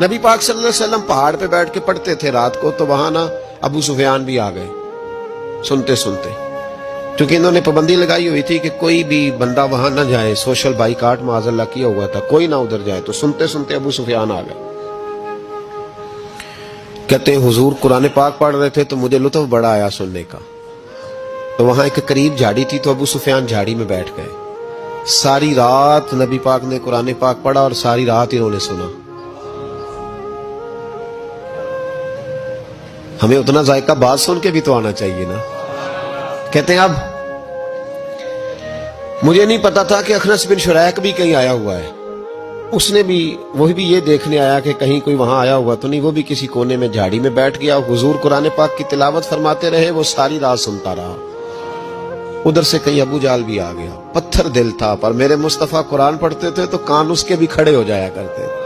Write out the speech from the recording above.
نبی پاک صلی اللہ علیہ وسلم پہاڑ پہ بیٹھ کے پڑھتے تھے رات کو، تو وہاں نا ابو سفیان بھی آ گئے سنتے سنتے، کیونکہ انہوں نے پابندی لگائی ہوئی تھی کہ کوئی بھی بندہ وہاں نہ جائے، سوشل بائیکاٹ معاذ اللہ کیا ہوا تھا، کوئی نہ ادھر جائے، تو سنتے سنتے ابو سفیان آ گئے۔ کہتے ہیں حضور قرآن پاک پڑھ رہے تھے تو مجھے لطف بڑا آیا سننے کا، تو وہاں ایک قریب جھاڑی تھی، تو ابو سفیان جھاڑی میں بیٹھ گئے۔ ساری رات نبی پاک نے قرآن پاک پڑھا اور ساری رات انہوں نے سنا۔ ہمیں اتنا ذائقہ بات سن کے بھی تو آنا چاہیے نا۔ کہتے ہیں اب مجھے نہیں پتا تھا کہ اخنس بن شریک بھی کہیں آیا ہوا ہے، اس نے بھی وہی بھی یہ دیکھنے آیا کہ کہیں کوئی وہاں آیا ہوا تو نہیں، وہ بھی کسی کونے میں جھاڑی میں بیٹھ گیا، حضور قرآن پاک کی تلاوت فرماتے رہے، وہ ساری رات سنتا رہا۔ ادھر سے کہیں ابو جال بھی آ گیا، پتھر دل تھا، پر میرے مصطفیٰ قرآن پڑھتے تھے تو کان اس کے بھی کھڑے ہو جایا کرتے تھے۔